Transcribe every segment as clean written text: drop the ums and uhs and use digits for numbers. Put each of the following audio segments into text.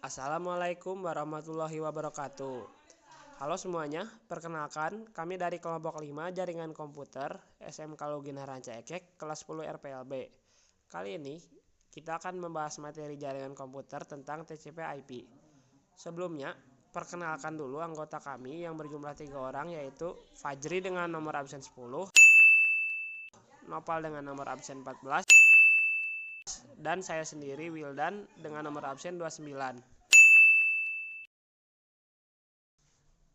Assalamualaikum warahmatullahi wabarakatuh. Halo semuanya, perkenalkan kami dari kelompok 5 Jaringan Komputer SMK Lugina Ranca Ekek kelas 10 RPLB. Kali ini kita akan membahas materi jaringan komputer tentang TCP/IP. Sebelumnya, perkenalkan dulu anggota kami yang berjumlah 3 orang, yaitu Fajri dengan nomor absen 10, Nopal dengan nomor absen 14, dan saya sendiri Wildan dengan nomor absen 29.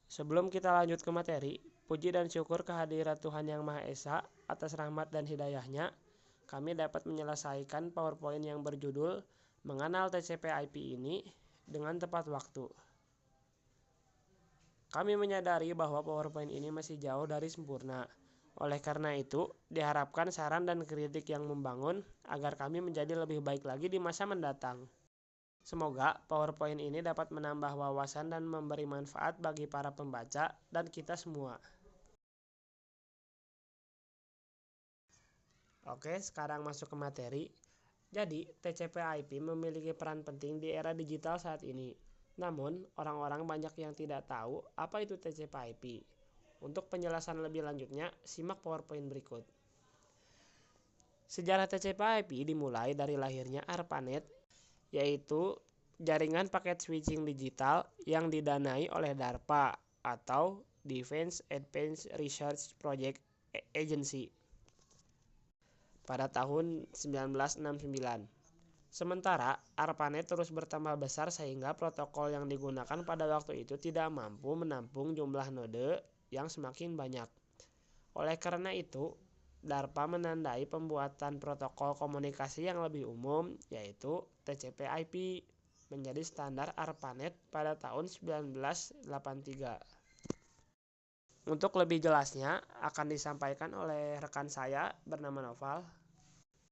Sebelum kita lanjut ke materi, puji dan syukur kehadirat Tuhan Yang Maha Esa atas rahmat dan hidayahnya, kami dapat menyelesaikan PowerPoint yang berjudul Mengenal TCP/IP ini dengan tepat waktu. Kami menyadari bahwa PowerPoint ini masih jauh dari sempurna. Oleh karena itu, diharapkan saran dan kritik yang membangun agar kami menjadi lebih baik lagi di masa mendatang. Semoga PowerPoint ini dapat menambah wawasan dan memberi manfaat bagi para pembaca dan kita semua. Oke, sekarang masuk ke materi. Jadi, TCP/IP memiliki peran penting di era digital saat ini. Namun, orang-orang banyak yang tidak tahu apa itu TCP/IP. Untuk penjelasan lebih lanjutnya, simak PowerPoint berikut. Sejarah TCP/IP dimulai dari lahirnya ARPANET, yaitu jaringan paket switching digital yang didanai oleh DARPA atau Defense Advanced Research Project Agency pada tahun 1969. Sementara ARPANET terus bertambah besar sehingga protokol yang digunakan pada waktu itu tidak mampu menampung jumlah node yang semakin banyak. Oleh karena itu, DARPA menandai pembuatan protokol komunikasi yang lebih umum, yaitu TCP/IP, menjadi standar ARPANET pada tahun 1983. Untuk lebih jelasnya akan disampaikan oleh rekan saya bernama Noval.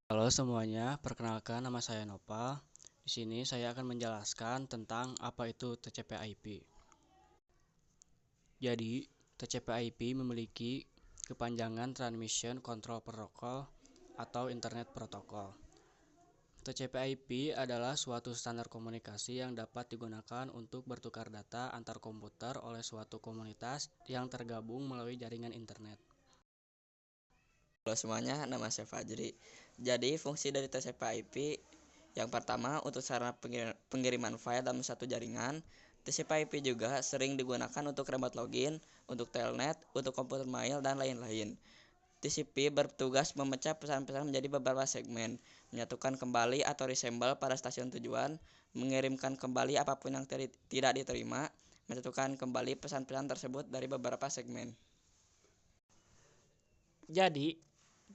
Halo semuanya, perkenalkan nama saya Nopal. Di sini saya akan menjelaskan tentang apa itu TCP/IP. Jadi, TCP/IP memiliki kepanjangan Transmission Control Protocol atau Internet Protocol. TCP/IP adalah suatu standar komunikasi yang dapat digunakan untuk bertukar data antar komputer oleh suatu komunitas yang tergabung melalui jaringan internet. Halo semuanya, nama saya Fajri. Jadi fungsi dari TCP/IP yang pertama untuk sarana pengiriman file dalam satu jaringan. TCP/IP juga sering digunakan untuk remote login, untuk telnet, untuk komputer mail, dan lain-lain. TCP bertugas memecah pesan-pesan menjadi beberapa segmen, menyatukan kembali atau reassemble pada stasiun tujuan, mengirimkan kembali apapun yang tidak diterima, menyatukan kembali pesan-pesan tersebut dari beberapa segmen. Jadi,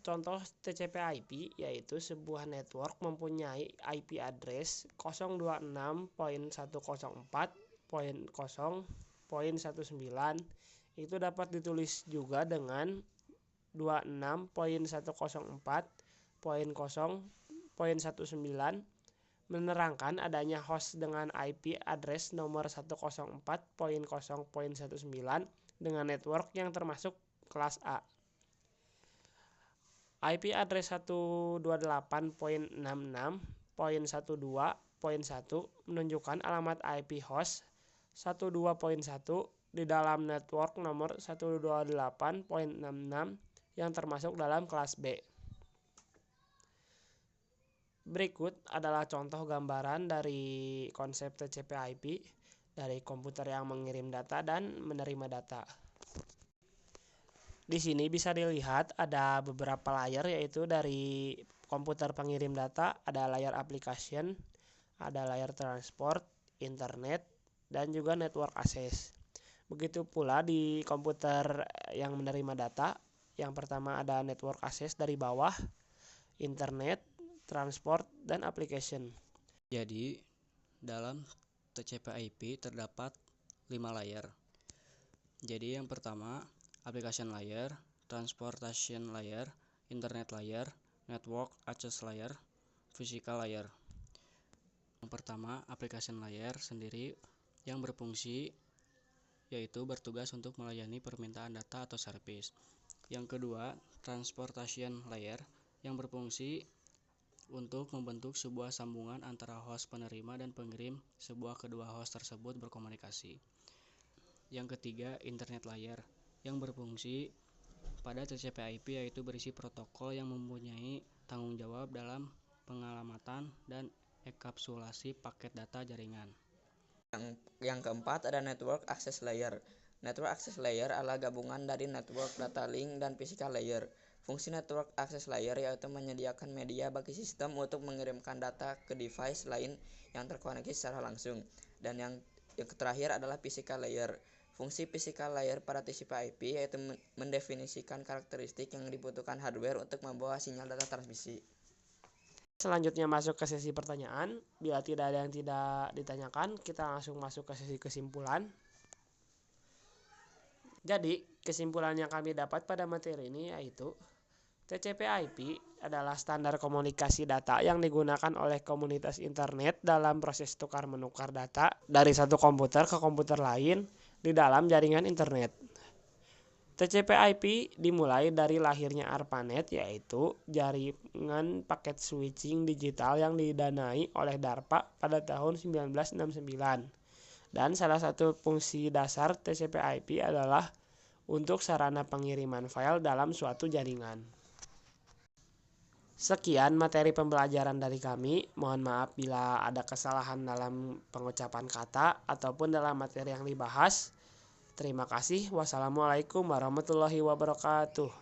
contoh TCP/IP yaitu sebuah network mempunyai IP address 026.104.0.19. Itu dapat ditulis juga dengan 26.104.0.19, menerangkan adanya host dengan IP address nomor 104.0.19 dengan network yang termasuk kelas A. IP address 128.66.12.1 menunjukkan alamat IP host 12.1 di dalam network nomor 128.66 yang termasuk dalam kelas B. Berikut adalah contoh gambaran dari konsep TCP/IP dari komputer yang mengirim data dan menerima data. Di sini bisa dilihat ada beberapa layer, yaitu dari komputer pengirim data ada layer application, ada layer transport, internet, dan juga network access. Begitu pula di komputer yang menerima data, yang pertama ada network access dari bawah, internet, transport, dan application. Jadi, dalam TCP/IP terdapat 5 layer. Jadi yang pertama, application layer, transportation layer, internet layer, network access layer, physical layer. Yang pertama, application layer sendiri yang berfungsi yaitu bertugas untuk melayani permintaan data atau service. Yang kedua, transportation layer yang berfungsi untuk membentuk sebuah sambungan antara host penerima dan pengirim sebuah kedua host tersebut berkomunikasi. Yang ketiga, Internet Layer yang berfungsi pada TCP/IP yaitu berisi protokol yang mempunyai tanggung jawab dalam pengalamatan dan enkapsulasi paket data jaringan. Yang keempat ada Network Access Layer. Network Access Layer adalah gabungan dari Network Data Link dan Physical Layer. Fungsi Network Access Layer yaitu menyediakan media bagi sistem untuk mengirimkan data ke device lain yang terkoneksi secara langsung. Dan yang terakhir adalah Physical Layer. Fungsi Physical Layer pada TCP/IP yaitu mendefinisikan karakteristik yang dibutuhkan hardware untuk membawa sinyal data transmisi. Selanjutnya masuk ke sesi pertanyaan. Bila tidak ada yang tidak ditanyakan, kita langsung masuk ke sesi kesimpulan. Jadi, kesimpulan yang kami dapat pada materi ini yaitu TCP/IP adalah standar komunikasi data yang digunakan oleh komunitas internet dalam proses tukar-menukar data dari satu komputer ke komputer lain di dalam jaringan internet. TCP/IP dimulai dari lahirnya ARPANET, yaitu jaringan paket switching digital yang didanai oleh DARPA pada tahun 1969. Dan salah satu fungsi dasar TCP/IP adalah untuk sarana pengiriman file dalam suatu jaringan. Sekian materi pembelajaran dari kami. Mohon maaf bila ada kesalahan dalam pengucapan kata ataupun dalam materi yang dibahas. Terima kasih. Wassalamualaikum warahmatullahi wabarakatuh.